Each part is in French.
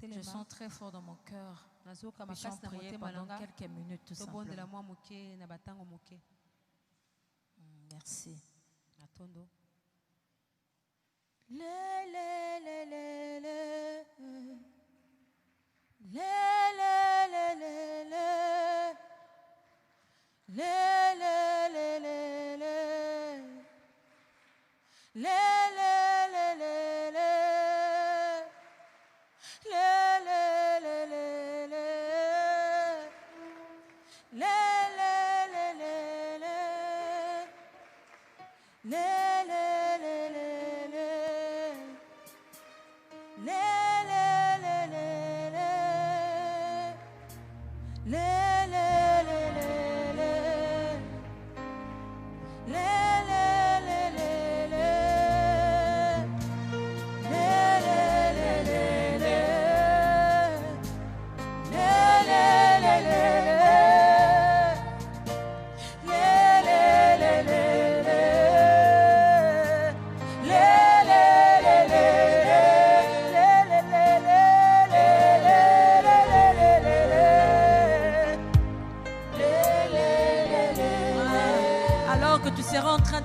Je sens très fort dans mon cœur. Puissions prier pendant quelques minutes tout simplement. Merci.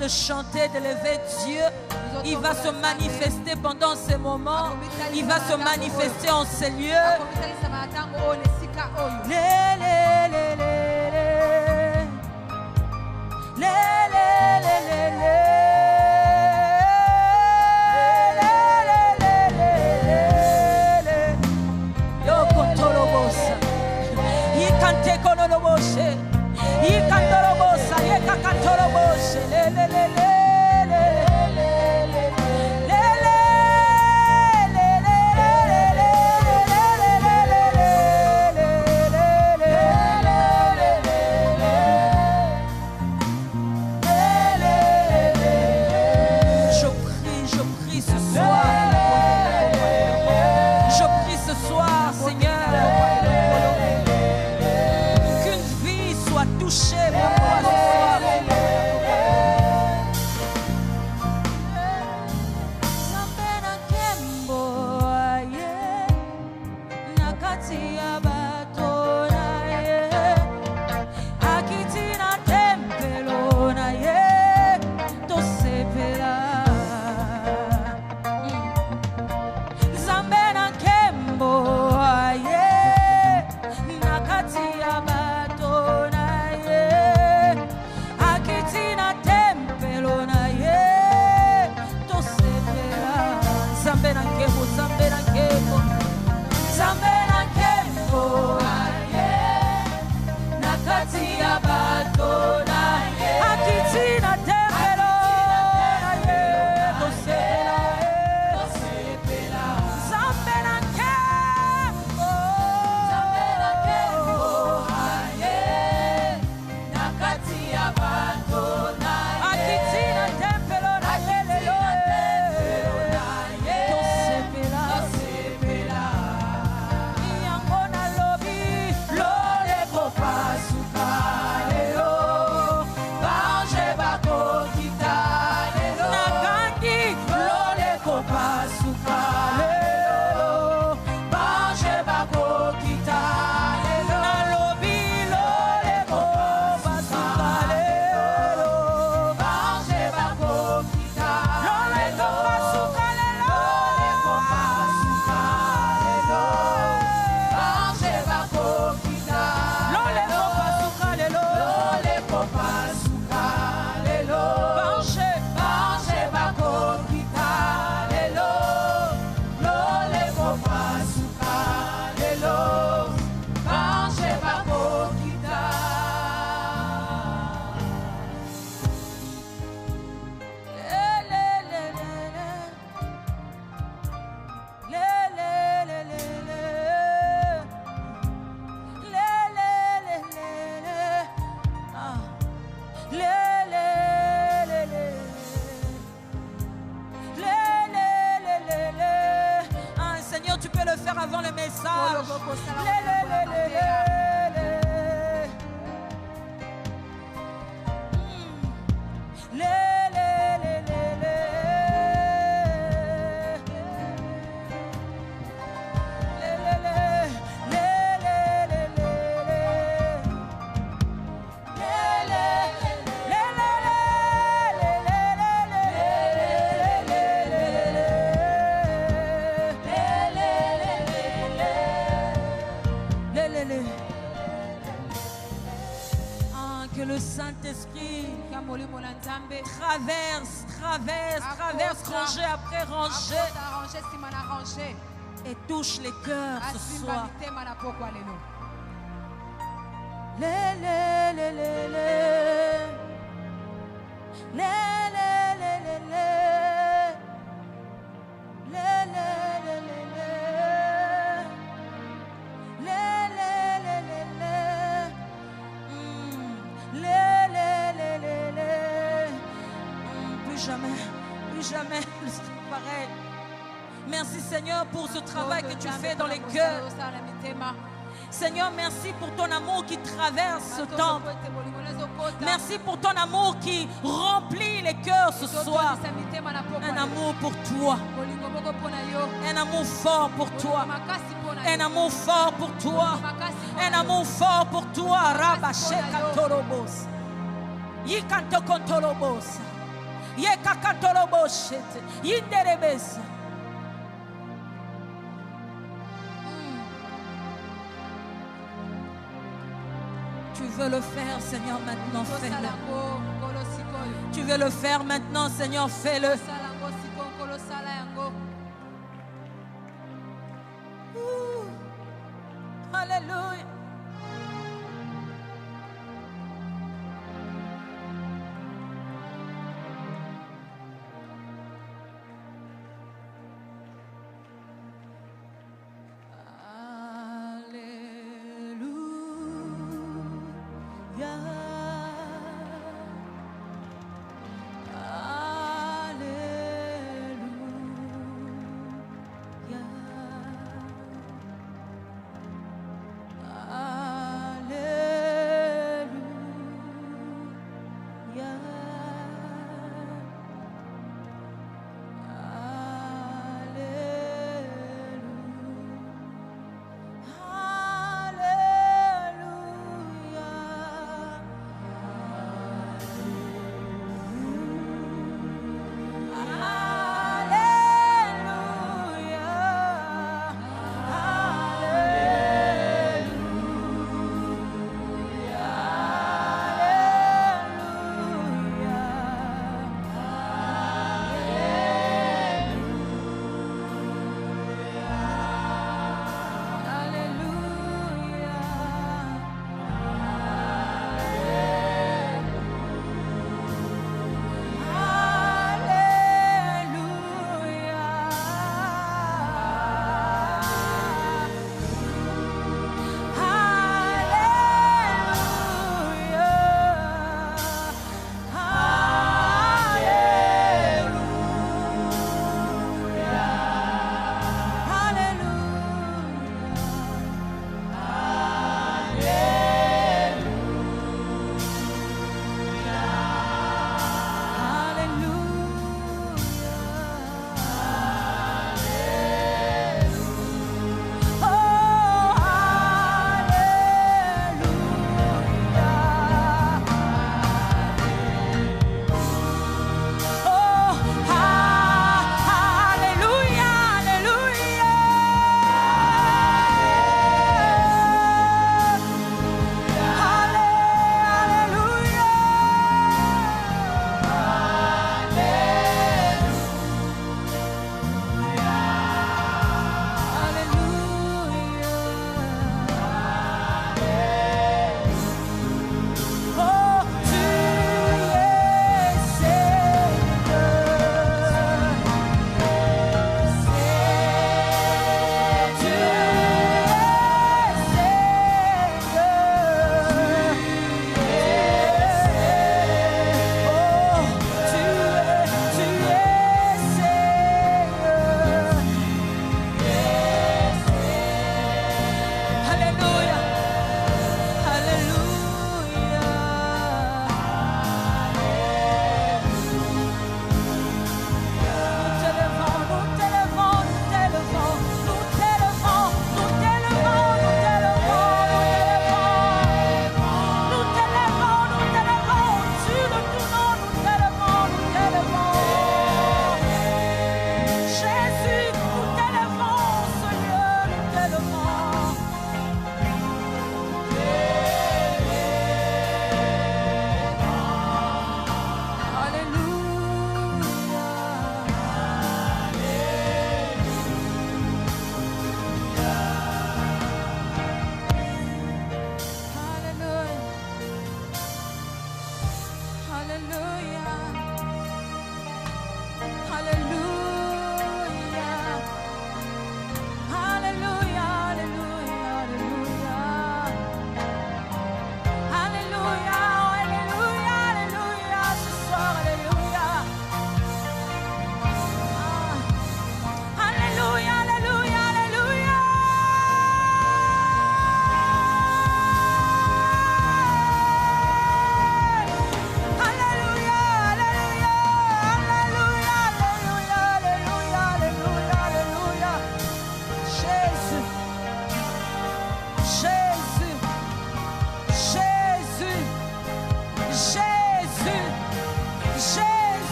De chanter, d'élever Dieu, il va se manifester pendant ces moments, il va se manifester en ces lieux. le Saint-Esprit traverse rangée après rangée et touche les cœurs ce soir. Plus jamais pareil. Merci Seigneur pour ce travail que tu fais dans les cœurs. Seigneur, merci pour ton amour qui traverse ce temple. Merci pour ton amour qui remplit les cœurs ce soir. Un amour pour toi. Un amour fort pour toi. Un amour fort pour toi. Un amour fort pour toi. Rabashekatolobos. Yikantokontolobos. Yekakantolobos. Yinderebes. Tu veux le faire, Seigneur, maintenant, fais-le. Tu veux le faire maintenant, Seigneur, fais-le. Alléluia.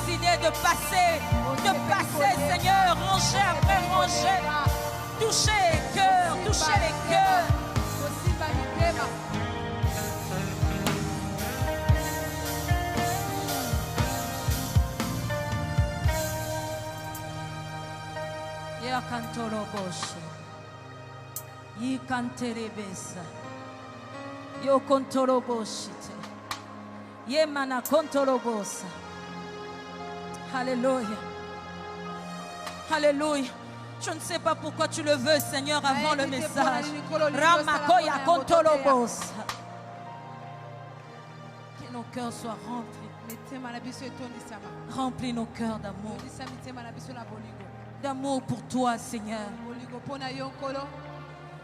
décidé de passer, Seigneur, rangée après rangée. Touchez les cœurs, touchez les cœurs. Yakantoroboshi. Yikanterebesa. Yokontoroboshite. Yemana kontorobosa. Alléluia. Alléluia. Je ne sais pas pourquoi tu le veux, Seigneur, avant le message. Ramakoya kontorobosa. Que nos cœurs soient remplis. Remplis nos cœurs d'amour. D'amour pour toi, Seigneur.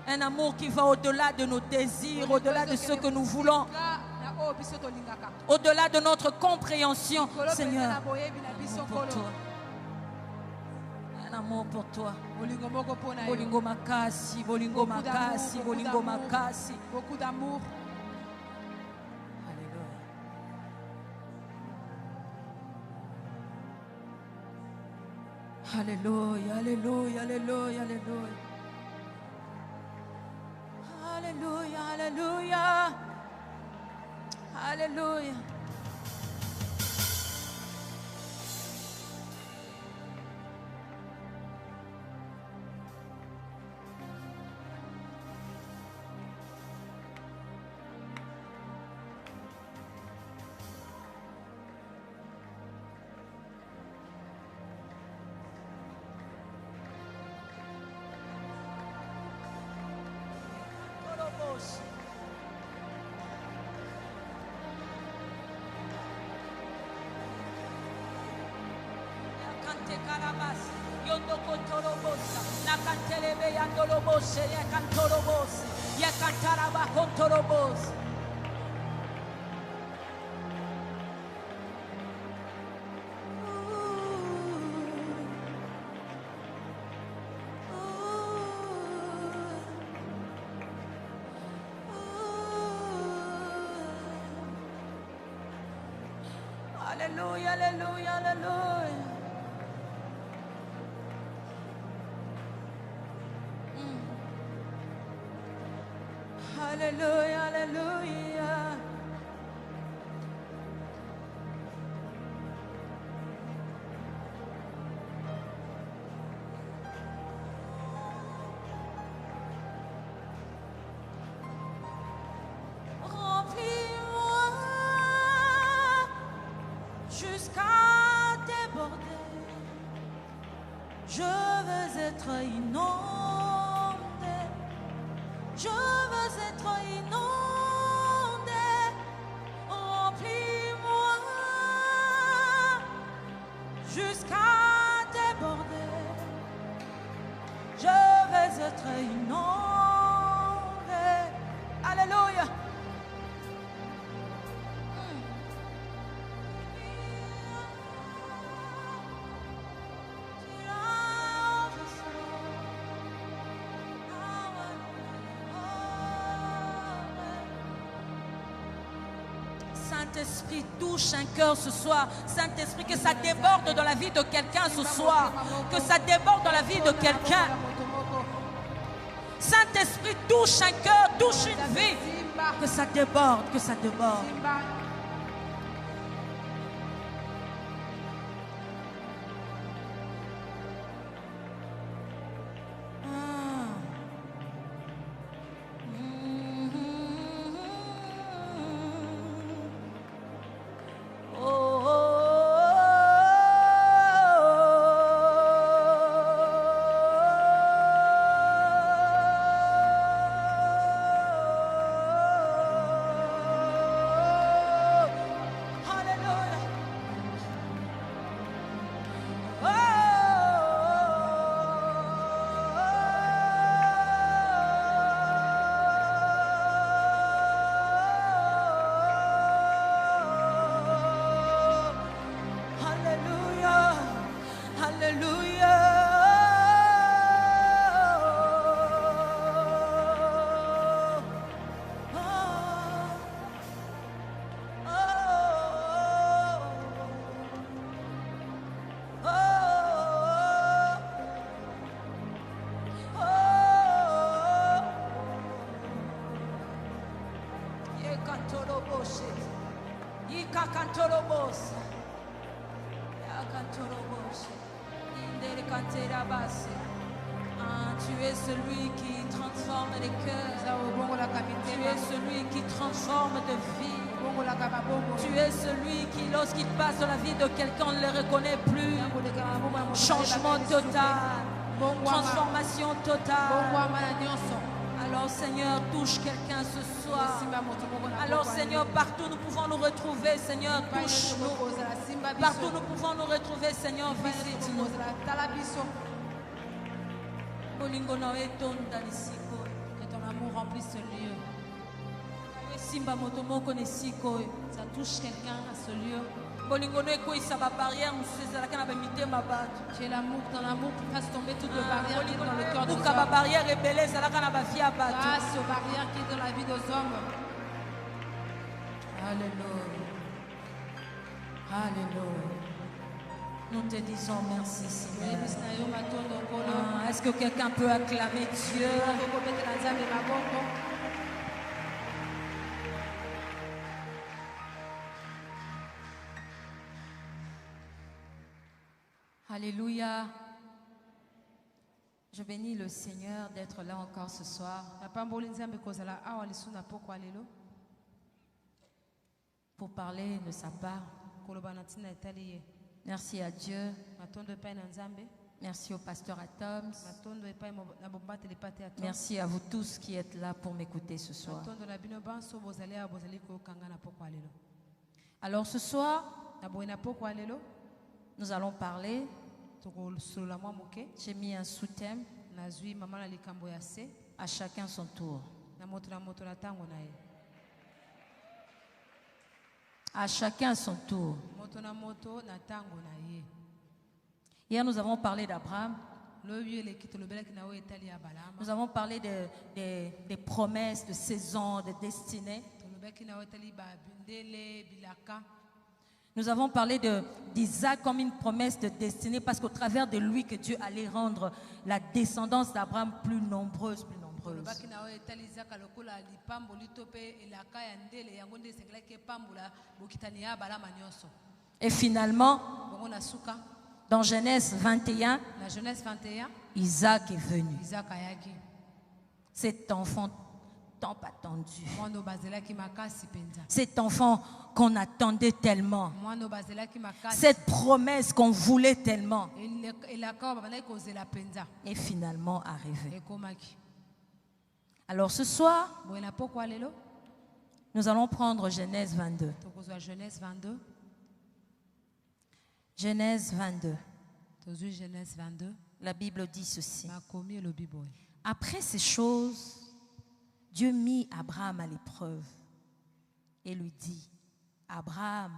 Un amour qui va au-delà de nos désirs, au-delà de ce que nous voulons, au-delà de notre compréhension, Seigneur. Pour toi. Un amour pour toi. Bolingo makasi, bolingo makasi, bolingo makasi. Beaucoup d'amour. Alléluia, alléluia, alléluia, alléluia. Alléluia, alléluia. Alléluia. Alléluia, alléluia, alléluia. Alléluia, alléluia. Remplis-moi jusqu'à déborder. Je veux être inondé. Je veux être inondé. Remplis-moi jusqu'à déborder. Je veux être inondé. Alléluia. Saint-Esprit, touche un cœur ce soir. Saint-Esprit, que ça déborde dans la vie de quelqu'un ce soir. Que ça déborde dans la vie de quelqu'un. Saint-Esprit, touche un cœur, touche une vie. Que ça déborde, que ça déborde. Tu es celui qui transforme les cœurs. Tu es celui qui transforme de vie. Tu es celui qui, lorsqu'il passe dans la vie de quelqu'un, ne le reconnaît plus. Changement total. Transformation totale. Alors Seigneur, touche quelqu'un ce soir. Alors Seigneur, partout nous pouvons nous retrouver. Seigneur, touche-nous. Partout nous pouvons nous retrouver. Seigneur, visite-nous. Que ton amour remplisse ce lieu. Ça touche quelqu'un à ce lieu. Tu es l'amour, ton amour qui fasse tomber toutes les barrières qui sont dans le cœur des hommes. Grâce aux barrières qui sont dans la vie des hommes. Alléluia. Alléluia. Nous te disons merci, Seigneur. Est-ce que quelqu'un peut acclamer Dieu? Alléluia. Je bénis le Seigneur d'être là encore ce soir. Pour parler de sa part. Merci à Dieu. Merci au pasteur Atoms. Merci à vous tous qui êtes là pour m'écouter ce soir. Alors ce soir, nous allons parler. J'ai mis un sous-thème. À chacun son tour. À chacun son tour. Hier, nous avons parlé d'Abraham. Nous avons parlé des promesses, de saisons, de destinées. Nous avons parlé d'Isaac comme une promesse de destinée parce qu'au travers de lui que Dieu allait rendre la descendance d'Abraham plus nombreuse, plus nombreuse. Et finalement, dans Genèse 21, Isaac est venu. Cet enfant tant attendu. Cet enfant qu'on attendait tellement. Cette promesse qu'on voulait tellement. Est finalement arrivée. Alors ce soir, nous allons prendre Genèse 22. Genèse 22. La Bible dit ceci. Après ces choses, Dieu mit Abraham à l'épreuve et lui dit, Abraham,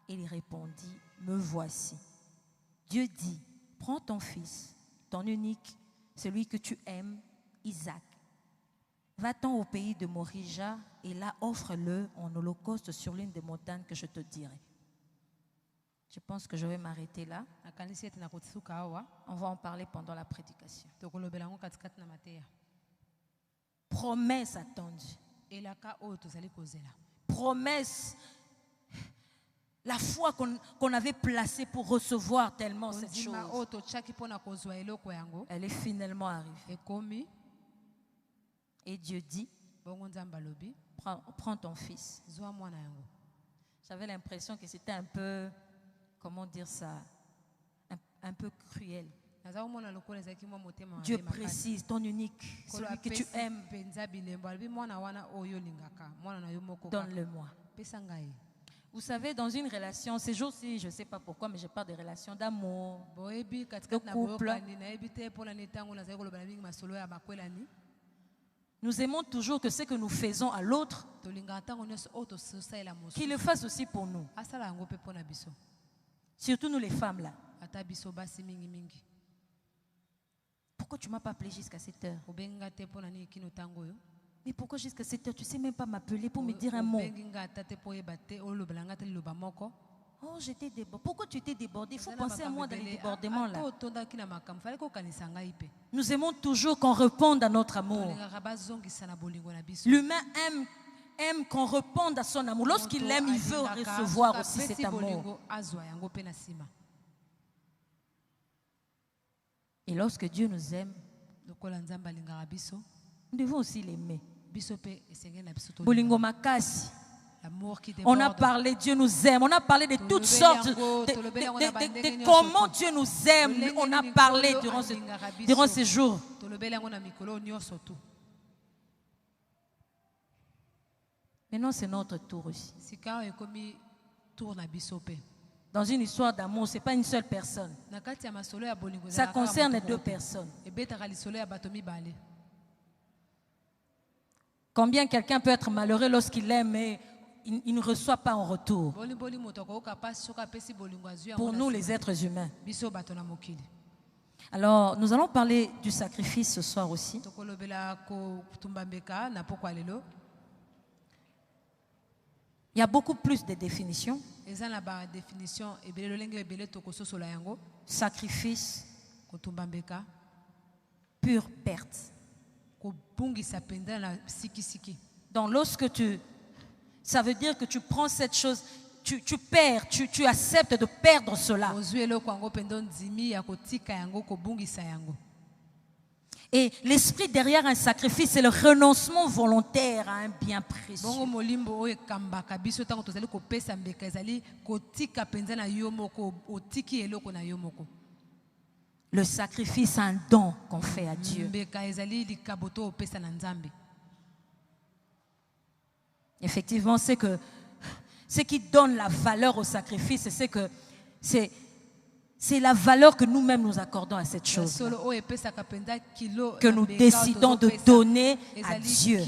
il répondit, me voici. Dieu dit, prends ton fils, ton unique, celui que tu aimes, Isaac. Va-t'en au pays de Morija et là offre-le en holocauste sur l'une des montagnes que je te dirai. Je pense que je vais m'arrêter là. On va en parler pendant la prédication. Promesse attendue. Promesse. La foi qu'on avait placée pour recevoir tellement cette chose. Elle est finalement arrivée. Et Dieu dit, prends ton fils. J'avais l'impression que c'était un peu, comment dire ça, un peu cruel. Dieu précise, ton unique, celui que tu aimes, donne-le-moi. Vous savez, dans une relation, ces jours-ci, je ne sais pas pourquoi, mais je parle de relations d'amour, de couple. Nous aimons toujours que ce que nous faisons à l'autre, qu'il le fasse aussi pour nous. Surtout nous les femmes là. Pourquoi tu ne m'as pas appelé jusqu'à cette heure? Mais pourquoi jusqu'à cette heure? Tu ne sais même pas m'appeler pour me dire un mot. Oh, j'étais débordée. Pourquoi tu étais débordée? Il faut penser à moi dans les débordements là. Nous aimons toujours qu'on réponde à notre amour. L'humain aime qu'on réponde à son amour. Lorsqu'il aime, il veut recevoir aussi cet amour. Et lorsque Dieu nous aime, nous devons aussi l'aimer. Bolingo makasi. On a parlé, Dieu nous aime. On a parlé de toutes sortes, de comment Dieu nous aime. On a parlé durant ces jours. Maintenant, c'est notre tour aussi. Dans une histoire d'amour, ce n'est pas une seule personne. Ça concerne deux personnes. Combien quelqu'un peut être malheureux lorsqu'il aime et il ne reçoit pas en retour. Pour nous, les êtres humains. Alors, nous allons parler du sacrifice ce soir aussi. Il y a beaucoup plus de définitions. Sacrifice, pure perte. Donc lorsque ça veut dire que tu prends cette chose, tu perds, tu acceptes de perdre cela. Et l'esprit derrière un sacrifice, c'est le renoncement volontaire à un bien précieux. Le sacrifice, c'est un don qu'on fait à Dieu. Effectivement, c'est que ce qui donne la valeur au sacrifice, c'est que c'est la valeur que nous-mêmes nous accordons à cette chose, que nous décidons de donner à Dieu.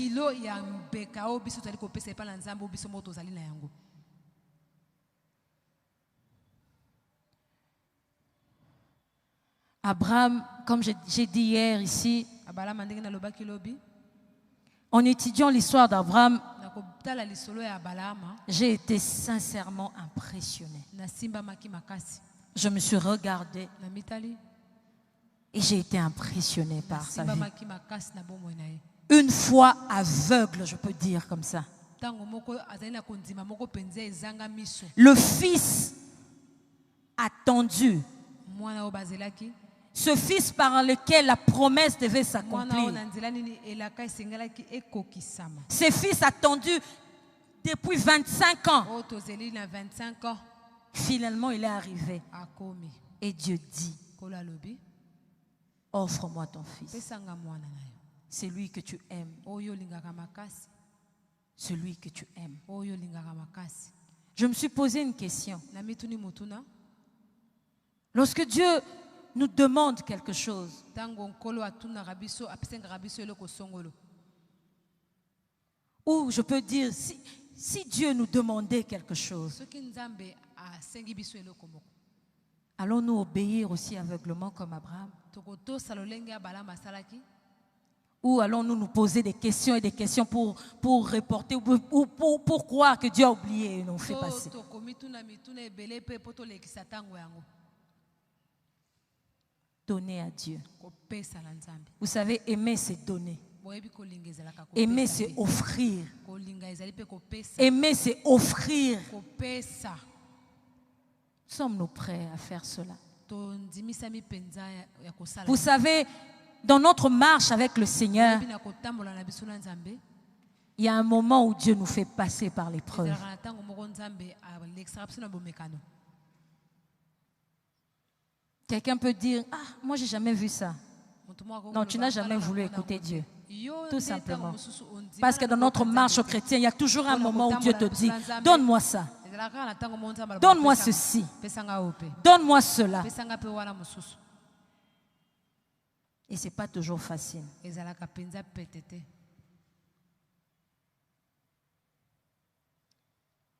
Abraham, comme j'ai dit hier ici, en étudiant l'histoire d'Abraham, j'ai été sincèrement impressionné. Je me suis regardée et j'ai été impressionné par sa vie. Une foi aveugle, je peux dire comme ça. Le fils attendu, ce fils par lequel la promesse devait s'accomplir. Ce fils attendu depuis 25 ans. Finalement, il est arrivé. Et Dieu dit, offre-moi ton fils. C'est lui que tu aimes. Celui que tu aimes. Je me suis posé une question. Lorsque Dieu nous demande quelque chose, ou je peux dire, si Dieu nous demandait quelque chose, allons-nous obéir aussi aveuglement comme Abraham? Ou allons-nous nous poser des questions et des questions pour reporter ou pour croire que Dieu a oublié et nous fait passer? Donner à Dieu. Vous savez, aimer, c'est donner. Aimer, c'est offrir. Aimer, c'est offrir. Sommes-nous prêts à faire cela? Vous savez, dans notre marche avec le Seigneur, il y a un moment où Dieu nous fait passer par l'épreuve. Quelqu'un peut dire, ah, moi j'ai jamais vu ça. Non, tu n'as jamais voulu écouter Dieu. Tout simplement. Parce que dans notre marche chrétienne, il y a toujours un moment où Dieu te dit, donne-moi ça. Donne-moi ceci. Donne-moi cela. Et ce n'est pas toujours facile.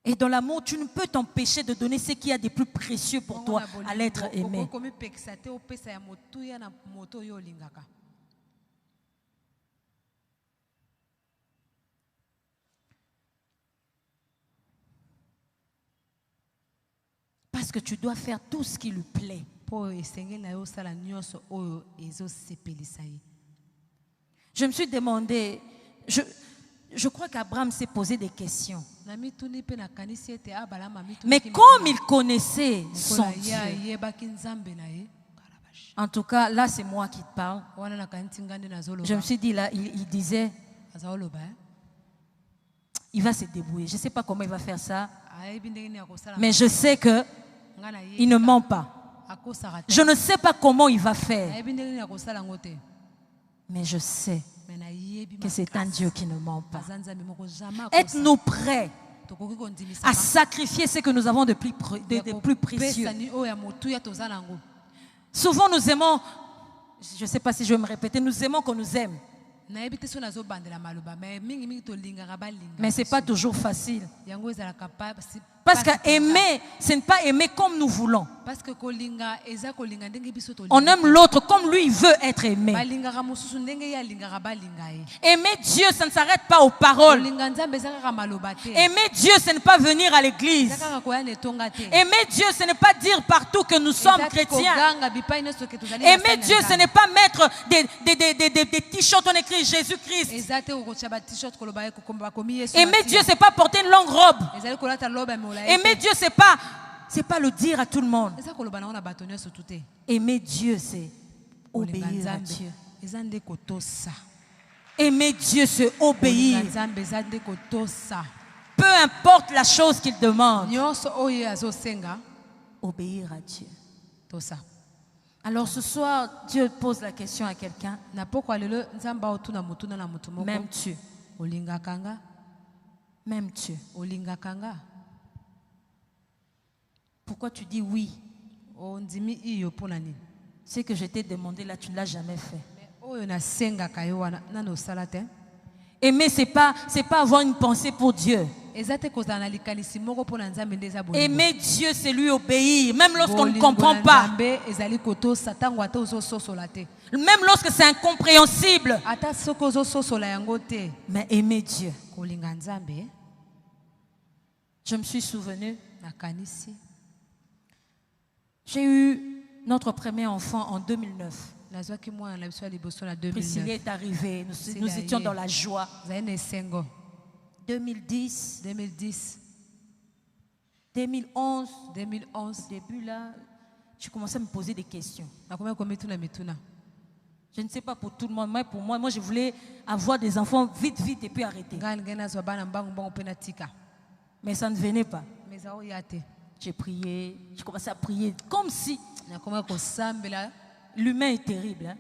Et dans l'amour, tu ne peux t'empêcher de donner ce qu'il y a de plus précieux pour toi à l'être aimé. Parce que tu dois faire tout ce qui lui plaît. Je me suis demandé, je crois qu'Abraham s'est posé des questions. Mais comme il connaissait son Dieu, En tout cas, là, c'est moi qui te parle. Je me suis dit, là, il disait, il va se débrouiller. Je ne sais pas comment il va faire ça, mais je sais que il ne ment pas. Je ne sais pas comment il va faire, mais je sais que c'est un Dieu qui ne ment pas. Êtes-nous prêts à sacrifier ce que nous avons de plus précieux? Souvent nous aimons, je ne sais pas si je vais me répéter, nous aimons qu'on nous aime. Mais ce n'est pas toujours facile. Parce qu'aimer, ce n'est pas aimer comme nous voulons. On aime l'autre comme lui il veut être aimé. Aimer Dieu, ça ne s'arrête pas aux paroles. Aimer Dieu, ce n'est pas venir à l'église. Aimer Dieu, ce n'est pas dire partout que nous sommes chrétiens. Aimer Dieu, ce n'est pas mettre des t-shirts on écrit Jésus-Christ. Aimer Dieu, ce n'est pas porter une longue robe. Aimer Dieu, c'est pas le dire à tout le monde. Aimer Dieu, c'est obéir à Dieu. Aimer Dieu, c'est obéir. Peu importe la chose qu'il demande. Obéir à Dieu. Alors ce soir, Dieu pose la question à quelqu'un. M'aimes-tu? M'aimes-tu? Pourquoi tu dis oui? Ce que je t'ai demandé là, tu ne l'as jamais fait. Aimer, ce n'est pas avoir une pensée pour Dieu. Aimer Dieu, c'est lui obéir, même lorsqu'on ne comprend pas. Même lorsque c'est incompréhensible. Mais aimer Dieu. Je me suis souvenu. J'ai eu notre premier enfant en 2009. Priscilla est arrivée, nous étions dans la joie. 2010, 2011, au début là, je commençais à me poser des questions. Je ne sais pas pour tout le monde, mais pour moi je voulais avoir des enfants vite et puis arrêter. Mais ça ne venait pas. J'ai prié, je commençais à prier comme si l'humain est terrible. Hein?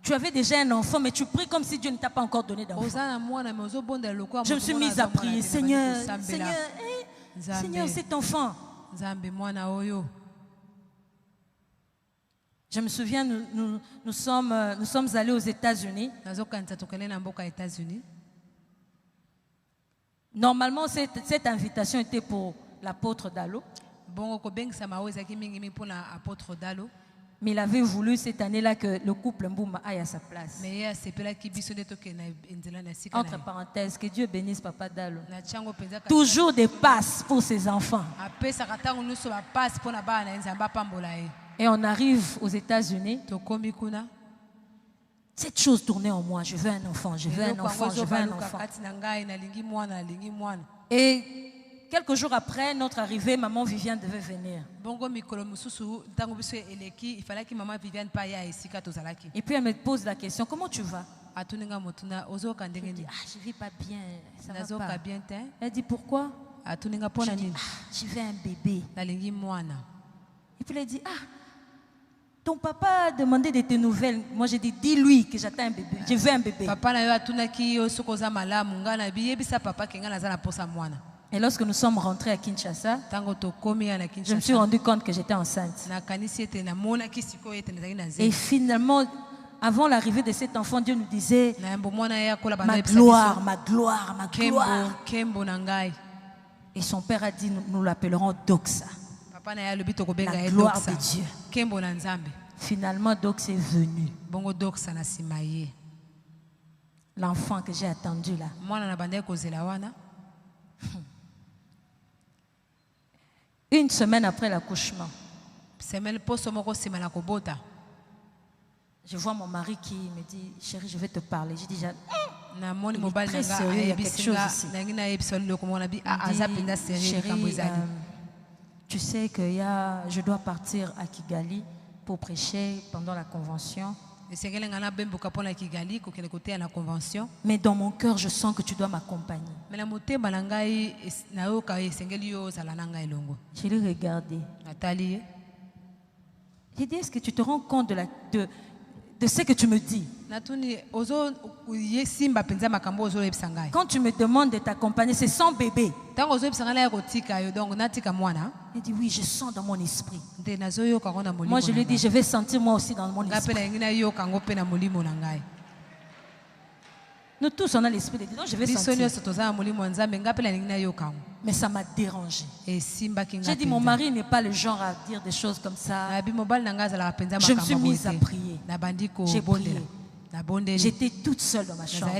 Tu avais déjà un enfant, mais tu pries comme si Dieu ne t'a pas encore donné d'enfant. Je me suis mise à prier, Seigneur, cet enfant. Je me souviens, nous sommes allés aux États-Unis. Normalement, cette invitation était pour l'apôtre Dalo. Mais il avait voulu cette année-là que le couple Mbouma aille à sa place. Entre parenthèses, que Dieu bénisse Papa Dalo. Toujours des passes pour ses enfants. Et on arrive aux États-Unis. Cette chose tournait en moi. Je veux un enfant, je veux un enfant, je veux un enfant. Et quelques jours après notre arrivée, maman Viviane devait venir. Et puis elle me pose la question, comment tu vas? Je dis, je ne vis pas bien, ça va pas. Elle dit, pourquoi? Je dis, je veux un bébé. Et puis elle dit, ton papa a demandé de tes nouvelles. Moi j'ai dit, dis-lui que j'attends un bébé. Je veux un bébé. Et lorsque nous sommes rentrés à Kinshasa, je me suis rendu compte que j'étais enceinte. Et finalement, avant l'arrivée de cet enfant, Dieu nous disait, ma gloire, ma gloire, ma gloire. Et son père a dit, nous l'appellerons Doxa. La gloire de Dieu. Finalement, Doxa est venu. L'enfant que j'ai attendu là. Une semaine après l'accouchement, je vois mon mari qui me dit, chérie, je vais te parler. Je dis, il est très sérieux, il y a quelque chose ici. Il dit, chérie, tu sais que je dois partir à Kigali pour prêcher pendant la convention. Mais dans mon cœur, je sens que tu dois m'accompagner. Je l'ai regardé. J'ai dit, est-ce que tu te rends compte de ce que tu me dis? Quand tu me demandes de t'accompagner, c'est sans bébé. Il dit, oui, je sens dans mon esprit. Moi, je lui ai dit, je vais sentir moi aussi dans mon esprit. Nous tous, on a l'esprit de Dieu. Donc, je vais sentir. Mais ça m'a dérangé. J'ai dit, mon mari n'est pas le genre à dire des choses comme ça. Je me suis mise à prier. J'ai prié. J'étais toute seule dans ma chambre.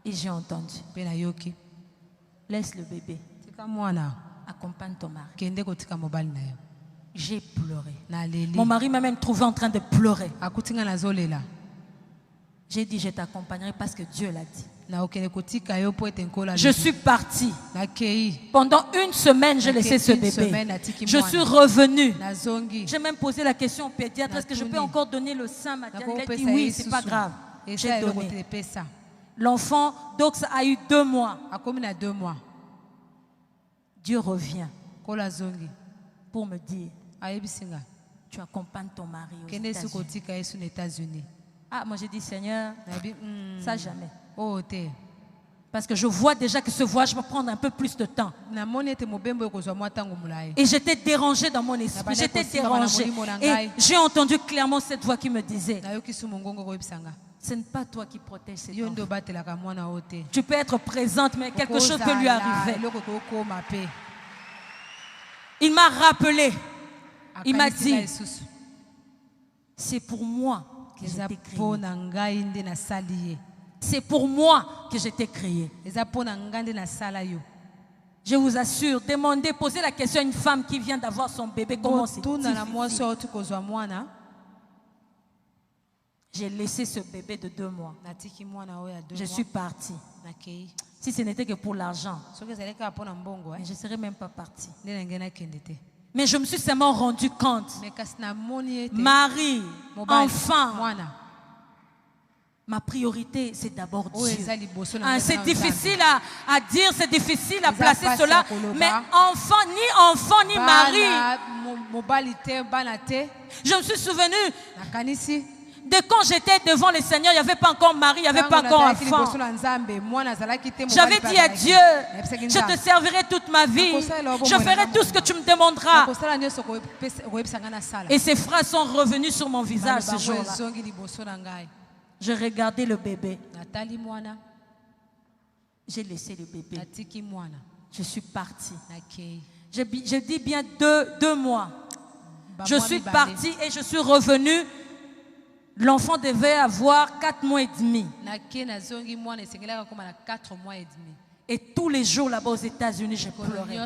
Et j'ai entendu. Laisse le bébé. Accompagne ton mari. J'ai pleuré. Mon mari m'a même trouvé en train de pleurer. J'ai dit, je t'accompagnerai parce que Dieu l'a dit. Je suis partie. Pendant une semaine, j'ai laissé ce bébé. Je suis revenue. J'ai même posé la question au pédiatre, est-ce que je peux encore donner le sein maternel? Il a dit oui, c'est pas grave. J'ai donné. L'enfant, Dox, a eu 2 mois. Dieu revient pour me dire, tu accompagnes ton mari aux États-Unis. Ah, moi j'ai dit, Seigneur, ça jamais. Parce que je vois déjà que ce voyage va prendre un peu plus de temps. Et j'étais dérangée dans mon esprit. J'étais dérangée. Et j'ai entendu clairement cette voix qui me disait, ce n'est pas toi qui protèges cet enfant. Tu peux être présente, mais quelque chose peut lui arriver. Il m'a rappelé. Il m'a dit, c'est pour moi que je t'ai créé. C'est pour moi que je t'ai créé. Je vous assure, demandez, posez la question à une femme qui vient d'avoir son bébé, comment c'est difficile. J'ai laissé ce bébé de 2 mois. Je suis partie. Si ce n'était que pour l'argent, je ne serais même pas partie. Mais je me suis seulement rendu compte. Mari, enfant, ma priorité, c'est d'abord Dieu. C'est difficile à dire, c'est difficile à placer cela. Mais enfant, ni mari. Je me suis souvenu de quand j'étais devant le Seigneur, il n'y avait pas encore mari, il n'y avait pas encore enfant. J'avais dit à Dieu, je te servirai toute ma vie. Je ferai tout ce que tu me demanderas. Et ces phrases sont revenues sur mon visage ce jour-là. Je regardais le bébé. J'ai laissé le bébé. Je suis partie. Je dis bien 2 mois. Je suis partie et je suis revenue. L'enfant devait avoir 4 mois et demi. Et tous les jours là-bas aux États-Unis, je pleurais.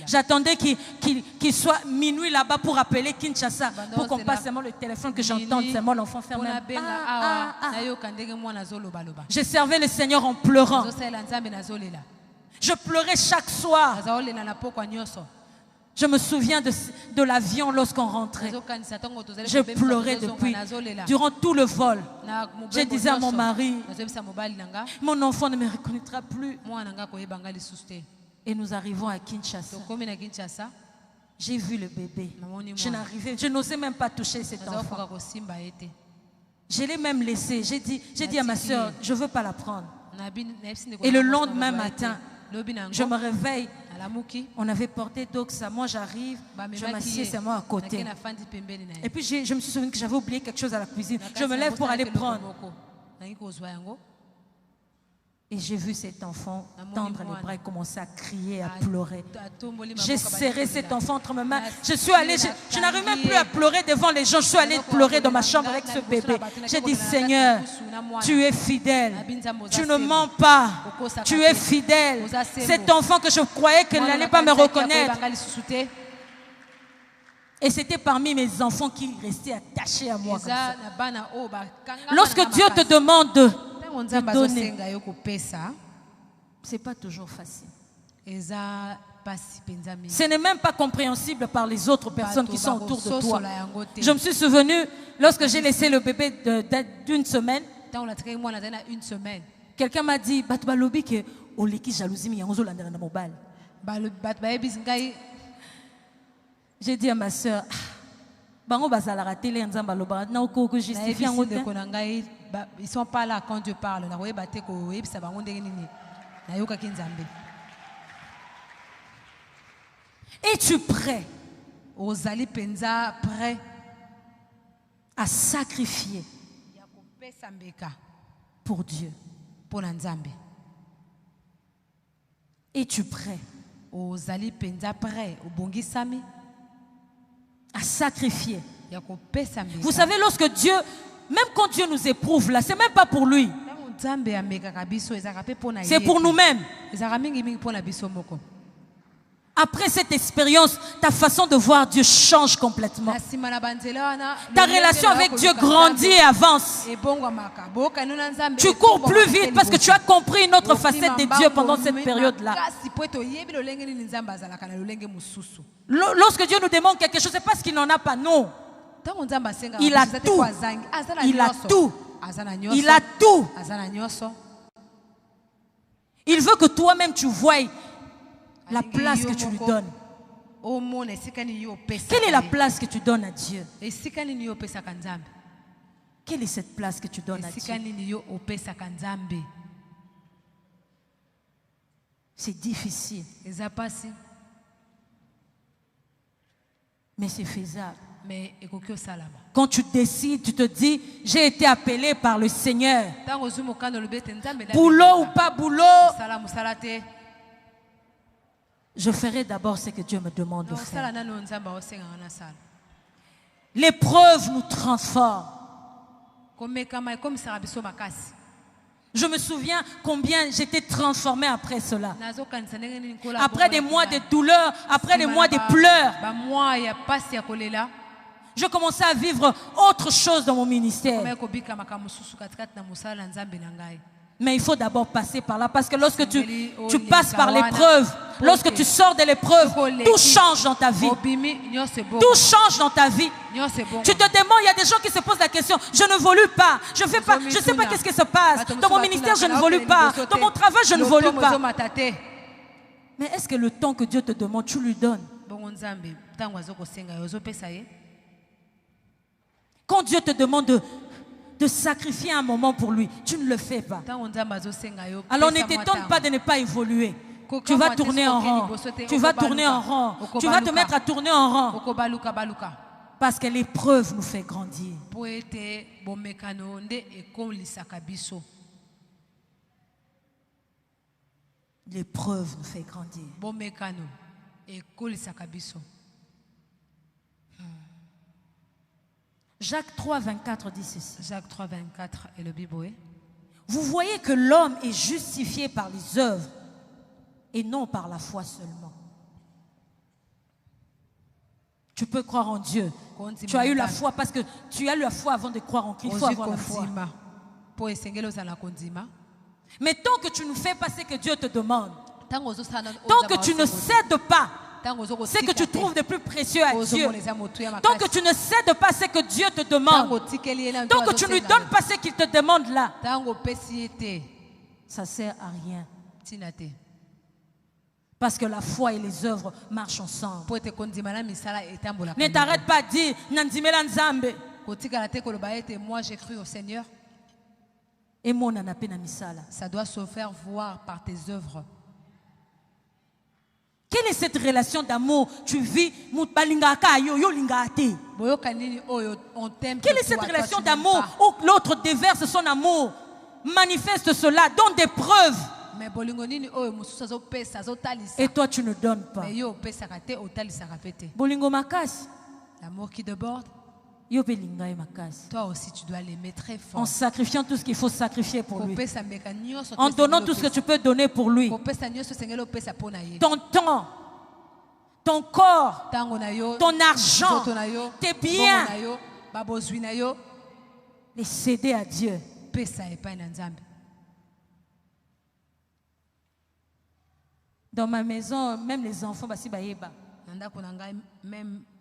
J'attendais qu'il soit minuit là-bas pour appeler Kinshasa, pour qu'on passe seulement le téléphone, que j'entende seulement l'enfant faire même. Je servais le Seigneur en pleurant. Je pleurais chaque soir. Je me souviens de l'avion lorsqu'on rentrait. Je pleurais durant tout le vol. Je disais à mon mari, mon enfant ne me reconnaîtra plus. Et nous arrivons à Kinshasa. J'ai vu le bébé. Je n'osais même pas toucher cet enfant. Je l'ai même laissé. J'ai dit à ma soeur, je ne veux pas la prendre. Et le lendemain matin, je me réveille. On avait porté Doxa. Moi j'arrive, je m'assieds seulement à côté. Et puis je me suis souvenu que j'avais oublié quelque chose à la cuisine. Je me lève pour aller prendre. Et j'ai vu cet enfant tendre les bras et commencer à crier, à pleurer. J'ai serré cet enfant entre mes mains. Je suis allée, je n'arrive même plus à pleurer devant les gens. Je suis allée pleurer dans ma chambre avec ce bébé. J'ai dit, Seigneur, tu es fidèle. Tu ne mens pas. Tu es fidèle. Cet enfant que je croyais qu'elle n'allait pas me reconnaître. Et c'était parmi mes enfants qui restaient attachés à moi. Comme ça. Lorsque Dieu te demande de donner, c'est pas toujours facile. Ce n'est même pas compréhensible par les autres personnes qui sont autour de toi. Je me suis souvenu, lorsque j'ai laissé le bébé d'une semaine, quelqu'un m'a dit, j'ai dit à ma soeur, ils sont pas là quand Dieu parle. Es-tu prêt à sacrifier pour Dieu? Es-tu prêt à sacrifier? Vous savez, lorsque Dieu, même quand Dieu nous éprouve là, c'est même pas pour lui, c'est pour nous-mêmes. Après cette expérience, ta façon de voir Dieu change complètement. Ta relation avec Dieu grandit et avance. Tu cours plus vite parce que tu as compris une autre facette de Dieu pendant cette période-là. Lorsque Dieu nous demande quelque chose, c'est parce qu'il n'en a pas, non. Il a tout. Il a tout. Il a tout. Il veut que toi-même tu voies la place que tu lui donnes. Quelle est la place que tu donnes à Dieu? Quelle est cette place que tu donnes à Dieu? C'est difficile. Mais c'est faisable. Quand tu décides, tu te dis, j'ai été appelé par le Seigneur. Boulot ou pas boulot, je ferai d'abord ce que Dieu me demande de faire. L'épreuve nous transforme. Je me souviens combien j'étais transformée après cela. Après des mois de douleur, après des mois de pleurs, je commençais à vivre autre chose dans mon ministère. Mais il faut d'abord passer par là, parce que lorsque tu passes par l'épreuve, lorsque tu sors de l'épreuve, tout change dans ta vie. Tout change dans ta vie. Tu te demandes, il y a des gens qui se posent la question, je ne volue pas, je fais pas, je ne sais pas qu'est-ce qui se passe. Dans mon ministère, je ne volue pas. Dans mon travail, je ne volue pas. Mais est-ce que le temps que Dieu te demande, tu lui donnes? Quand Dieu te demande de sacrifier un moment pour lui, tu ne le fais pas. Alors ne t'étonne pas de ne pas évoluer. Tu vas tourner en rond. Tu vas tourner en rond. Tu vas te mettre à tourner en rond. Parce que l'épreuve nous fait grandir. L'épreuve nous fait grandir. Jacques 3, 24 dit ceci. Jacques 3, 24 et le Bible. Vous voyez que l'homme est justifié par les œuvres et non par la foi seulement. Tu peux croire en Dieu. Tu as eu la foi parce que tu as eu la foi avant de croire en Christ. Il faut avoir la foi. Mais tant que tu ne fais pas ce que Dieu te demande, tant que tu ne cèdes pas ce que tu trouves de plus précieux à Dieu, tant que tu ne cèdes pas ce que Dieu te demande, tant que tu ne lui donnes pas ce qu'il te demande là, ça ne sert à rien. Parce que la foi et les œuvres marchent ensemble. Ne t'arrête pas à dire Nandimela Nzambe. Moi j'ai cru au Seigneur. Et mon anapena misala. Ça doit se faire voir par tes œuvres. Quelle est cette relation d'amour? Tu vis Quelle est cette relation d'amour où l'autre déverse son amour, manifeste cela, donne des preuves, et toi tu ne donnes pas? L'amour qui déborde, toi aussi tu dois l'aimer très fort. En sacrifiant tout ce qu'il faut sacrifier pour lui, en donnant tout ce que tu peux donner pour lui, ton temps, ton corps, ton argent, tes biens, les céder à Dieu. Dans ma maison, même les enfants,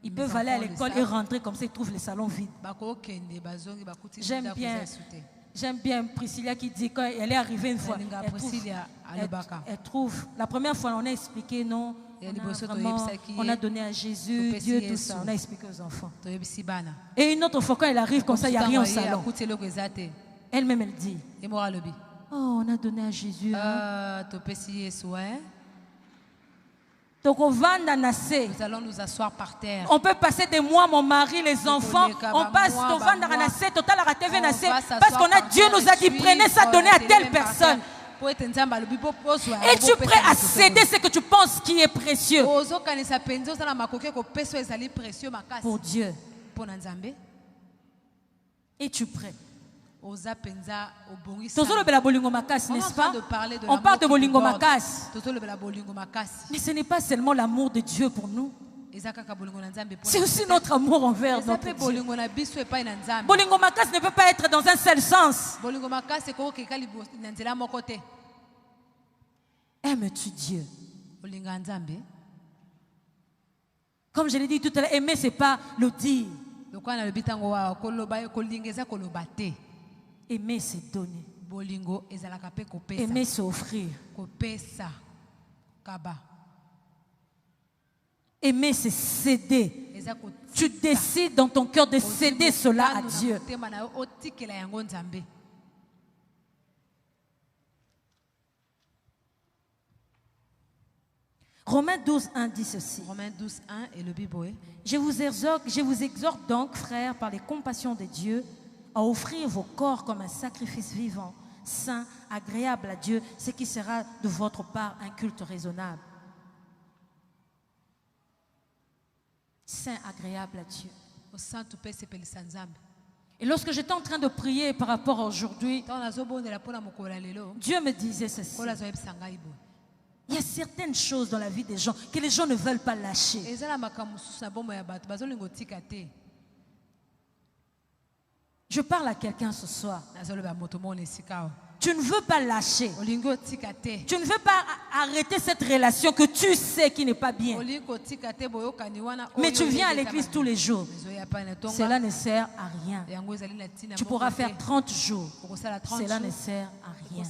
ils peuvent aller à l'école et rentrer comme ça, ils trouvent les salons vides. J'aime bien Priscilla qui dit quand elle est arrivée une fois, elle trouve, la première fois on a expliqué non, on a donné à Jésus, Dieu, tout ça, on a expliqué aux enfants. Et une autre fois quand elle arrive comme ça, il n'y a rien au salon. Elle-même elle dit, oh on a donné à Jésus. Donc nous allons nous asseoir par terre. On peut passer des mois, mon mari, les enfants, on passe parce qu'on a Dieu nous a dit prenez ça, donnez à telle personne. Es-tu prêt à céder ce que tu penses qui est précieux pour Dieu? Es-tu prêt? N'est-ce pas? On parle de bolingo makas. Mais ce n'est pas seulement l'amour de Dieu pour nous. C'est aussi notre amour envers notre Dieu. Bolingo makas ne peut pas être dans un seul sens. Aimes-tu Dieu? Comme je l'ai dit tout à l'heure, aimer, ce n'est pas le dire. Aimer, c'est donner. Aimer, c'est offrir. Aimer, c'est céder. Tu décides dans ton cœur de céder cela à Dieu. Romains 12:1 dit ceci. Romains 12:1 et le Bible. Je vous exhorte donc, frères, par les compassions de Dieu, à offrir vos corps comme un sacrifice vivant, saint, agréable à Dieu, ce qui sera de votre part un culte raisonnable. Saint, agréable à Dieu. Et lorsque j'étais en train de prier par rapport à aujourd'hui, Dieu me disait ceci. Il y a certaines choses dans la vie des gens que les gens ne veulent pas lâcher. Je parle à quelqu'un ce soir. Tu ne veux pas lâcher. Tu ne veux pas arrêter cette relation que tu sais qui n'est pas bien. Mais tu viens à l'église tous les jours. Cela ne sert à rien. Tu pourras faire 30 jours. Cela ne sert à rien.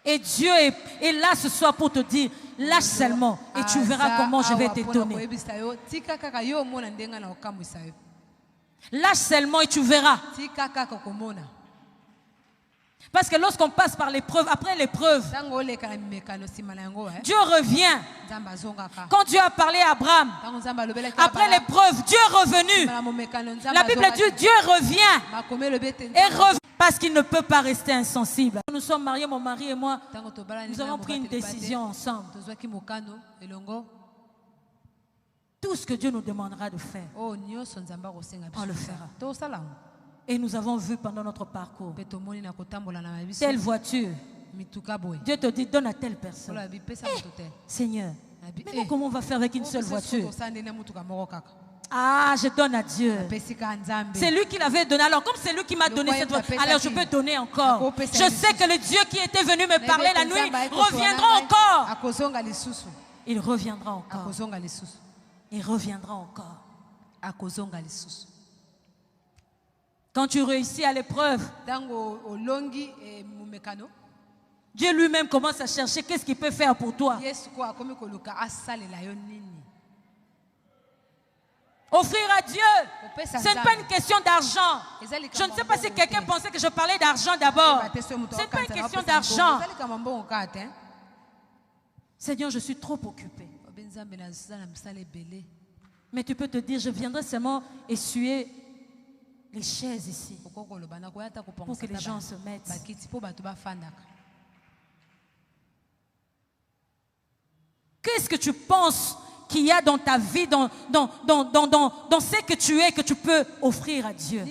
Et Dieu est là ce soir pour te dire, lâche seulement et tu verras comment je vais t'étonner. Lâche seulement et tu verras. Parce que lorsqu'on passe par l'épreuve, après l'épreuve, Dieu revient. Quand Dieu a parlé à Abraham, après l'épreuve, Dieu est revenu. La Bible dit Dieu revient. Et revient parce qu'il ne peut pas rester insensible. Nous sommes mariés, mon mari et moi. Nous avons pris une décision ensemble. Tout ce que Dieu nous demandera de faire, on le fera. Et nous avons vu pendant notre parcours, telle voiture, Dieu te dit donne à telle personne. Seigneur, mais comment on va faire avec une seule voiture? Ah, je donne à Dieu. C'est lui qui l'avait donné. Alors comme c'est lui qui m'a donné cette voiture, alors je peux donner encore. Je sais que le Dieu qui était venu me parler la nuit reviendra encore. Il reviendra encore. Il reviendra encore. Quand tu réussis à l'épreuve, Dieu lui-même commence à chercher qu'est-ce qu'il peut faire pour toi. Offrir à Dieu, ce n'est pas une question d'argent. Je ne sais pas si quelqu'un pensait que je parlais d'argent d'abord. Ce n'est pas une question d'argent. Seigneur, je suis trop occupé. Mais tu peux te dire, je viendrai seulement essuyer les chaises ici pour que les gens se mettent. Qu'est-ce que tu penses qu'il y a dans ta vie, dans ce que tu es, que tu peux offrir à Dieu?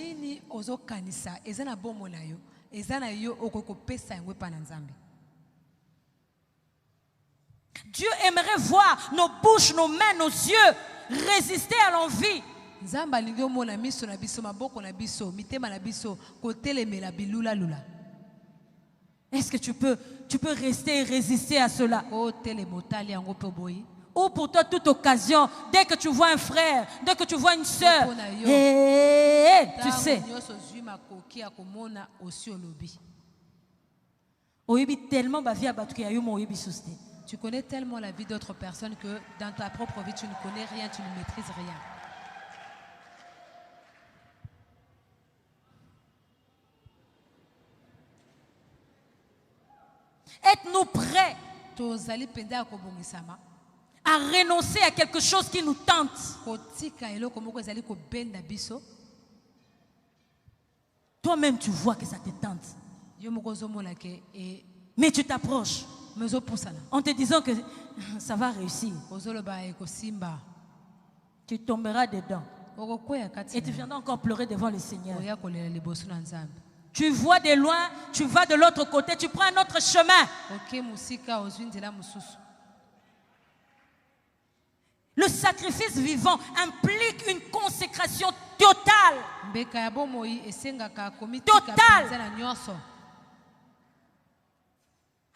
Dieu aimerait voir nos bouches, nos mains, nos yeux résister à l'envie. Est-ce que tu peux rester et résister à cela? Ou pour toi, toute occasion, dès que tu vois un frère, dès que tu vois une soeur, tu sais. Tu connais tellement la vie d'autres personnes que dans ta propre vie, tu ne connais rien, tu ne maîtrises rien. Êtes-nous prêts à renoncer à quelque chose qui nous tente? Toi-même, tu vois que ça te tente. Mais tu t'approches en te disant que ça va réussir. Tu tomberas dedans. Et tu viendras encore pleurer devant le Seigneur. Tu vois de loin, tu vas de l'autre côté, tu prends un autre chemin. Le sacrifice vivant implique une consécration totale. Totale.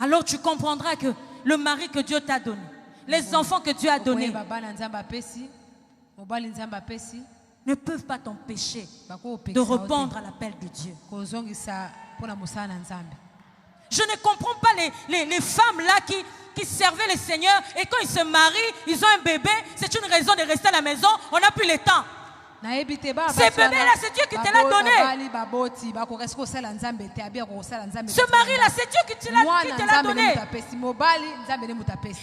Alors tu comprendras que le mari que Dieu t'a donné, les enfants que Dieu a donnés, ne peuvent pas t'empêcher de répondre à l'appel de Dieu. Je ne comprends pas les femmes là qui servaient le Seigneur et quand ils se marient, ils ont un bébé, c'est une raison de rester à la maison, on n'a plus le temps. Ces bébés-là, c'est Dieu qui te l'a donné. Ce mari-là, c'est Dieu qui te l'a donné.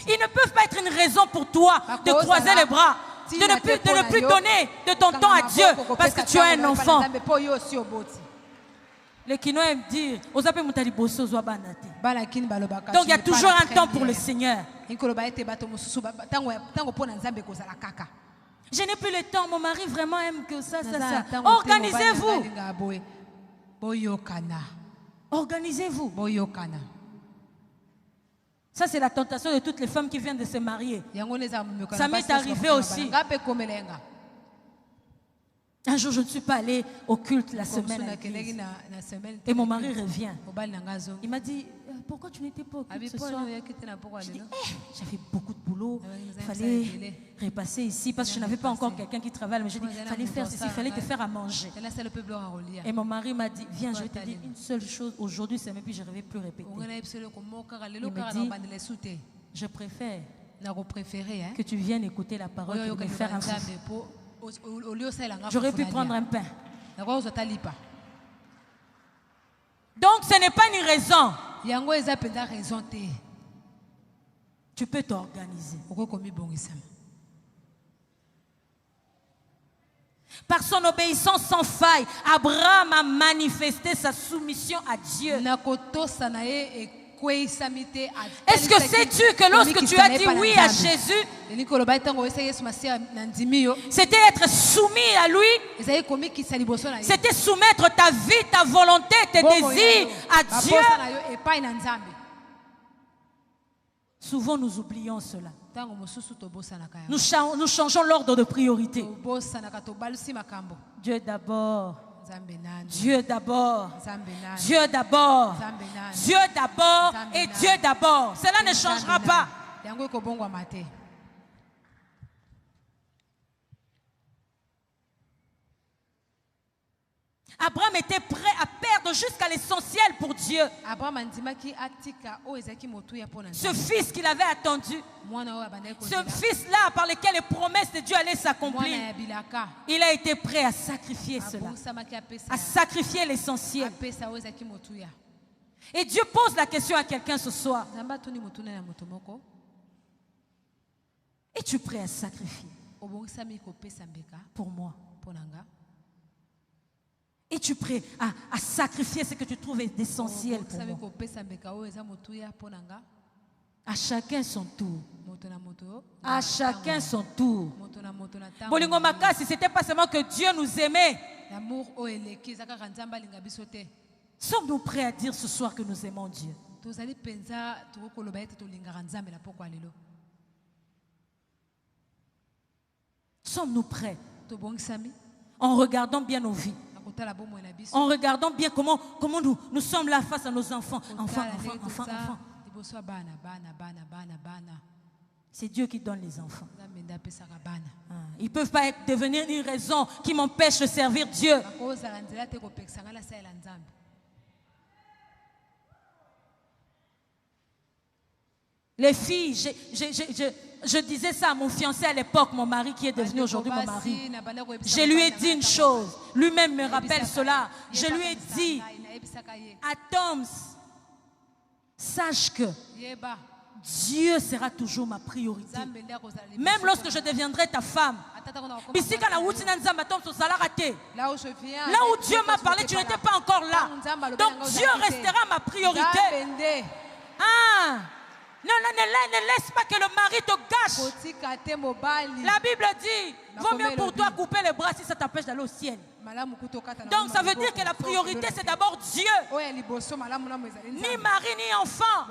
Ils ne peuvent pas être une raison pour toi de croiser les bras, de ne plus donner de ton temps à Dieu parce que tu as un enfant. Les Kinois aiment dire, donc il y a toujours un temps pour le Seigneur. Je n'ai plus le temps, mon mari vraiment aime que ça. Organisez-vous. Organisez-vous. Ça, c'est la tentation de toutes les femmes qui viennent de se marier. Ça m'est arrivé aussi. Un jour, je ne suis pas allée au culte la semaine à l'église. Et mon mari revient. Il m'a dit, pourquoi tu n'étais pas au culte ce soir? J'ai dit, j'avais beaucoup de boulot. Il fallait repasser ici parce que je n'avais pas encore quelqu'un qui travaille. Mais j'ai dit, il fallait faire ceci, il fallait te faire à manger. Et mon mari m'a dit, viens, je vais te dire une seule chose. Aujourd'hui, c'est même plus, je ne vais plus répéter. Il me dit, je préfère que tu viennes écouter la parole que de me faire un fouf. J'aurais pu prendre un pain. Donc ce n'est pas une raison. Tu peux t'organiser. Par son obéissance sans faille, Abraham a manifesté sa soumission à Dieu. Est-ce que sais-tu que lorsque tu as dit oui à Jésus, c'était être soumis à lui, c'était soumettre ta vie, ta volonté, tes désirs à Dieu? Souvent nous oublions cela. Nous changeons l'ordre de priorité. Dieu d'abord. Dieu d'abord, Dieu d'abord, Dieu d'abord et Dieu d'abord. Cela ne changera pas. Abraham était prêt à perdre jusqu'à l'essentiel pour Dieu. Ce fils qu'il avait attendu, ce fils-là par lequel les promesses de Dieu allaient s'accomplir, il a été prêt à sacrifier cela, à sacrifier l'essentiel. Et Dieu pose la question à quelqu'un ce soir. Es-tu prêt à sacrifier pour moi? Es-tu prêt à sacrifier ce que tu trouves essentiel pour moi? À chacun son tour. À chacun son tour. Bolingo makasi, c'était pas seulement que Dieu nous aimait. Sommes-nous prêts à dire ce soir que nous aimons Dieu? Sommes-nous prêts, en regardant bien nos vies, en regardant bien comment nous sommes là face à nos enfants. Enfants. C'est Dieu qui donne les enfants. Ils ne peuvent pas devenir une raison qui m'empêche de servir Dieu. Les filles, je disais ça à mon fiancé à l'époque, mon mari qui est devenu aujourd'hui mon mari. Je lui ai dit une chose, lui-même me rappelle cela. Je lui ai dit, à Toms, sache que Dieu sera toujours ma priorité. Même lorsque je deviendrai ta femme. Là où Dieu m'a parlé, tu n'étais pas encore là. Donc Dieu restera ma priorité. Ah! Non, ne laisse pas que le mari te gâche. La Bible dit, vaut mieux pour toi couper les bras si ça t'empêche d'aller au ciel. Donc ça veut dire que la priorité c'est d'abord Dieu. Ni mari, ni enfant,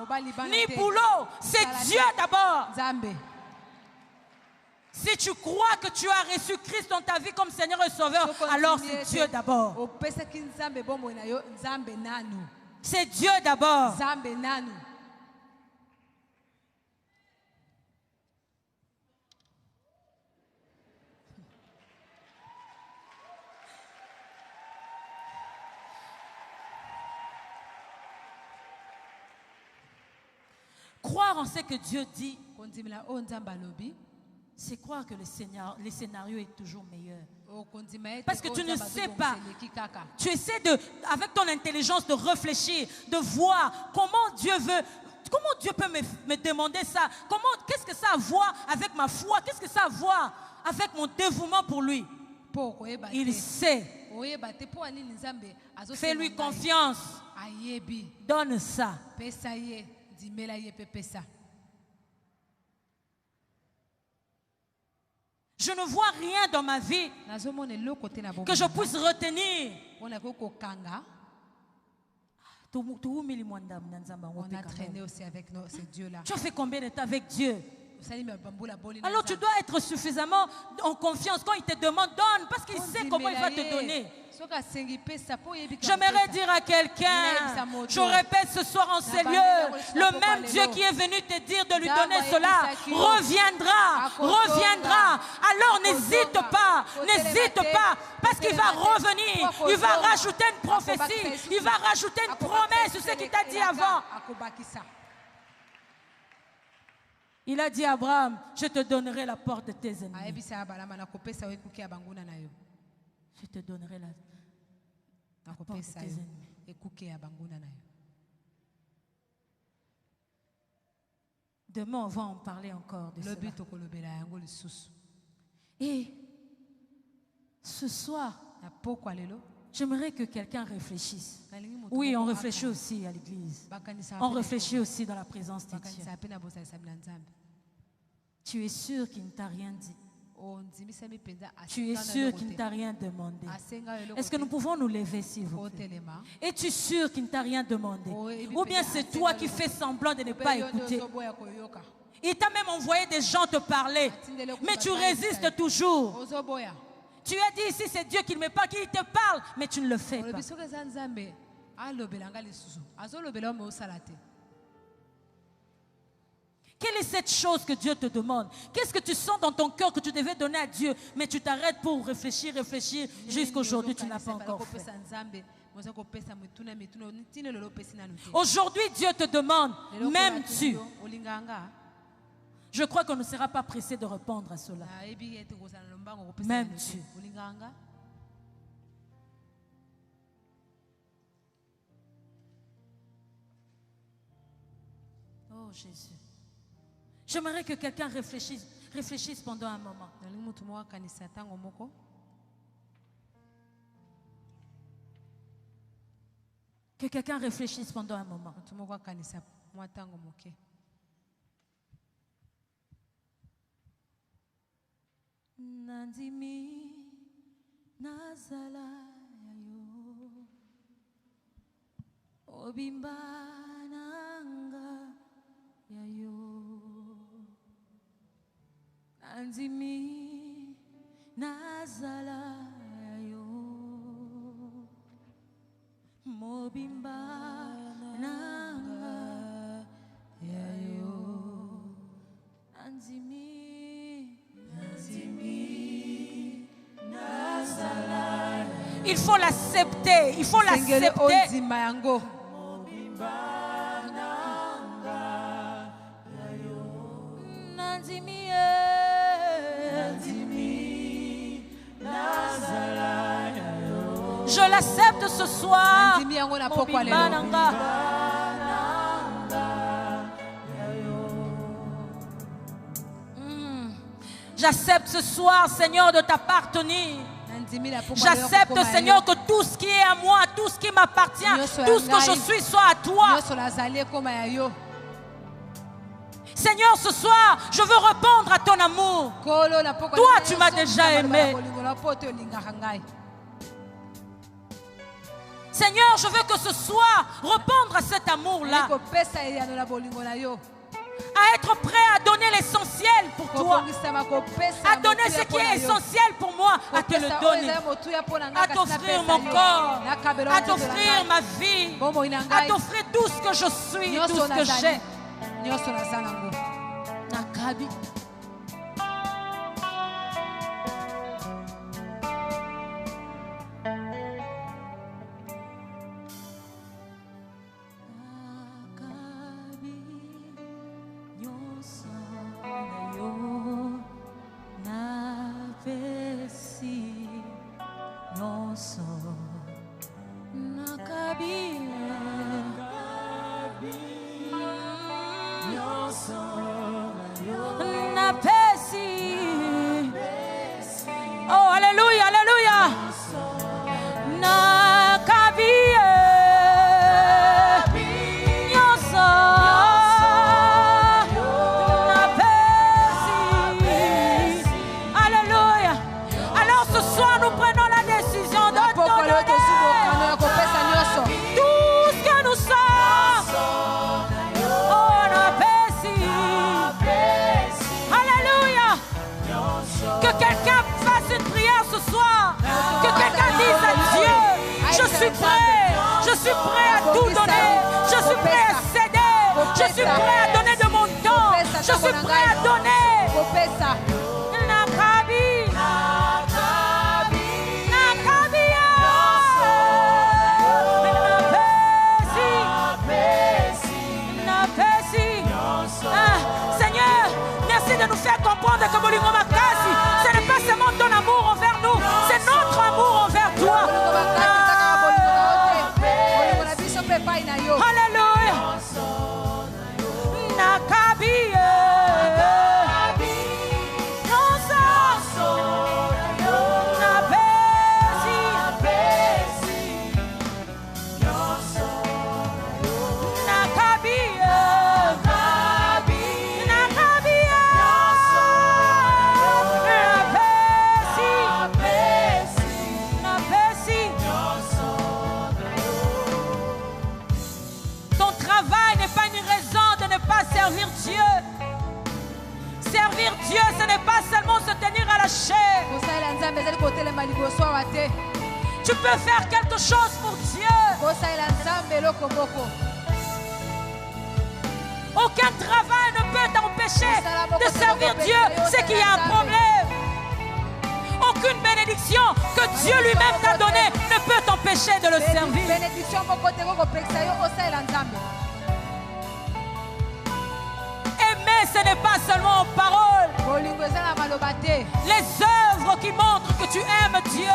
ni boulot, c'est Dieu d'abord. Si tu crois que tu as reçu Christ dans ta vie comme Seigneur et Sauveur, alors c'est Dieu d'abord. C'est Dieu d'abord. Croire en ce que Dieu dit, c'est croire que le scénario est toujours meilleur. Parce que tu ne sais pas. Tu essaies avec ton intelligence de réfléchir, de voir comment Dieu veut. Comment Dieu peut me demander ça? Qu'est-ce que ça a à voir avec ma foi? Qu'est-ce que ça a à voir avec mon dévouement pour lui? Il sait. Fais-lui confiance. Donne ça. Je ne vois rien dans ma vie que je puisse retenir. On a traîné aussi avec ce Dieu-là. Tu as fait combien de temps avec Dieu? Alors tu dois être suffisamment en confiance quand il te demande, donne, parce qu'il sait comment il va te donner. J'aimerais dire à quelqu'un, je répète ce soir en ces lieux, le même Dieu qui est venu te dire de lui donner cela reviendra. Alors n'hésite pas, parce qu'il va revenir, il va rajouter une prophétie, il va rajouter une promesse sur ce qu'il t'a dit avant. Il a dit à Abraham, je te donnerai la porte de tes ennemis. Je te donnerai la porte de tes ennemis. Demain, on va en parler encore de cela. Et ce soir, j'aimerais que quelqu'un réfléchisse. Oui, on réfléchit aussi à l'église. On réfléchit aussi dans la présence de Dieu. Tu es sûr qu'il ne t'a rien dit? Tu es sûr qu'il ne t'a rien demandé? Est-ce que nous pouvons nous lever, s'il vous plaît? Es-tu sûr qu'il ne t'a rien demandé? Ou bien c'est toi qui fais semblant de ne pas écouter? Il t'a même envoyé des gens te parler, mais tu résistes toujours. Tu as dit ici, c'est Dieu qui ne me parle, qui te parle, mais tu ne le fais pas. Quelle est cette chose que Dieu te demande? Qu'est-ce que tu sens dans ton cœur que tu devais donner à Dieu, mais tu t'arrêtes pour réfléchir, jusqu'à aujourd'hui tu n'as pas encore fait? Aujourd'hui, Dieu te demande, m'aimes-tu? Je crois qu'on ne sera pas pressé de répondre à cela. M'aimes-tu? Oh Jésus. J'aimerais que quelqu'un réfléchisse pendant un moment. Que quelqu'un réfléchisse pendant un moment. Nandimi nazala yo obimba nanga yayo nandimi nazala yo mobimba nanga yayo il faut l'accepter, il faut l'accepter. Je l'accepte ce soir. J'accepte ce soir, Seigneur, de t'appartenir. J'accepte, Seigneur, que tout ce qui est à moi, tout ce qui m'appartient, tout ce que je suis soit à toi. Seigneur, ce soir, je veux répondre à ton amour. Toi, tu m'as déjà aimé. Seigneur, je veux que ce soir, répondre à cet amour-là. À être prêt à donner l'essentiel pour toi. À donner ce qui est essentiel pour moi. À te le donner. À t'offrir mon corps. À t'offrir ma vie. À t'offrir tout ce que je suis, tout ce que j'ai. Nakabi. Oh, alléluia, alléluia. Alléluia. Alors ce soir, nous prenons la décision de te donner tout ce que nous sommes. Oh, alléluia. Que quelqu'un fasse une prière ce soir. Que quelqu'un dise à Dieu, je suis prêt à tout donner. Je suis prêt à céder. Je suis prêt à donner de mon temps. Je suis prêt à donner. Seigneur, merci de nous faire comprendre que Bolingo Makasi, ce n'est pas seulement ton amour envers nous, c'est notre amour envers toi. Alléluia. Servir Dieu. Servir Dieu, ce n'est pas seulement se tenir à la chair. Tu peux faire quelque chose pour Dieu. Aucun travail ne peut t'empêcher de servir Dieu. C'est qu'il y a un problème. Aucune bénédiction que Dieu lui-même t'a donnée ne peut t'empêcher de le servir. Ce n'est pas seulement en parole. Les œuvres qui montrent que tu aimes Dieu.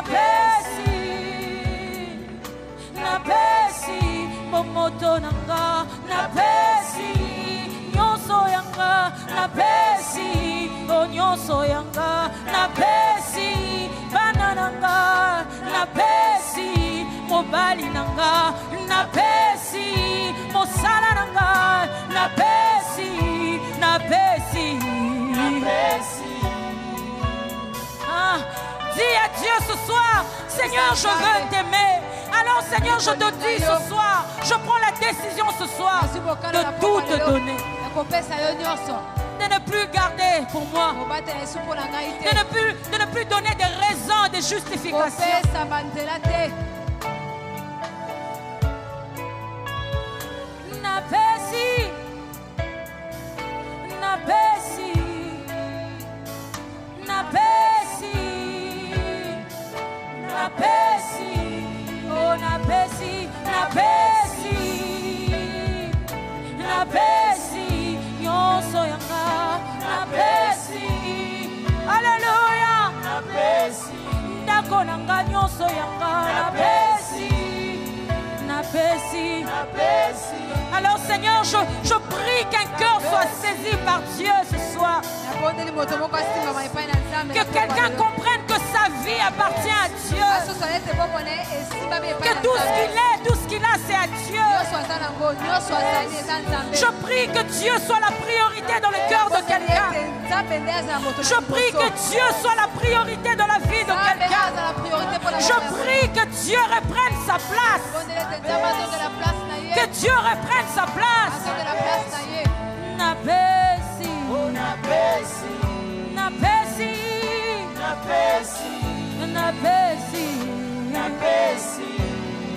napesi napesi momoto nanga napesi nyonso yanga napesi nyonso yanga napesi bana nanga napesi mobali nanga napesi mosala nanga napesi napesi napesi. Dis à Dieu ce soir, Seigneur, je veux t'aimer. Alors Seigneur, je te dis ce soir, je prends la décision ce soir de tout te donner. De ne plus garder pour moi. De ne plus donner des raisons, des justifications. Napesi, napesi, napesi, napesi, oh napesi, napesi, napesi, nyonso yanga, napesi, alléluia, napesi, ndako nanga nyonso yanga, napesi, napesi, napesi. Alors Seigneur, je prie qu'un cœur soit saisi par Dieu ce soir. Que quelqu'un comprenne que sa vie appartient à Dieu. Que tout ce qu'il est, tout ce qu'il a, c'est à Dieu. Je prie que Dieu soit la priorité dans le cœur de quelqu'un. Je prie que Dieu soit la priorité dans la vie de quelqu'un. Je prie que Dieu reprenne sa place. Que Dieu reprenne sa place. Napesi, napesi, napesi, napesi, napesi, napesi,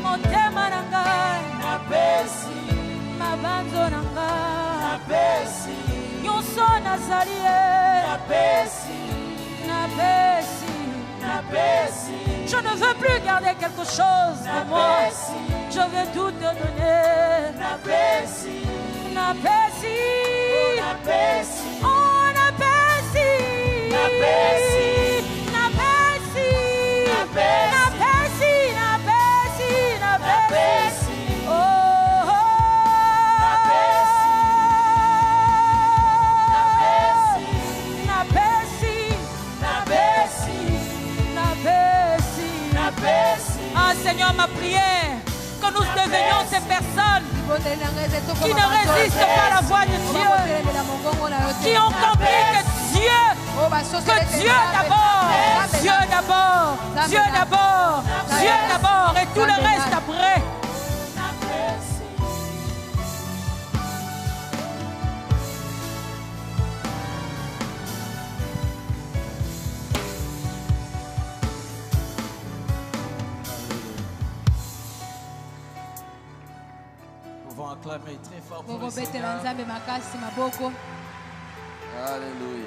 motema nanga, napesi, mabanzo nanga, napesi, nyonso nazali, napesi, napesi, napesi. Je ne veux plus garder quelque chose pour moi. Je veux tout te donner. Napesi, napesi, napesi, oh napesi, napesi, napesi, napesi, napesi, napesi, oh, napesi, napesi, napesi, napesi, napesi. Ah Seigneur, ma prière, que nous devenions ces personnes qui ne résistent pas à la voix de Dieu, qui ont compris que Dieu d'abord, Dieu d'abord, Dieu d'abord, Dieu d'abord et tout le reste après. Acclamer très fort pour le Seigneur. Alléluia.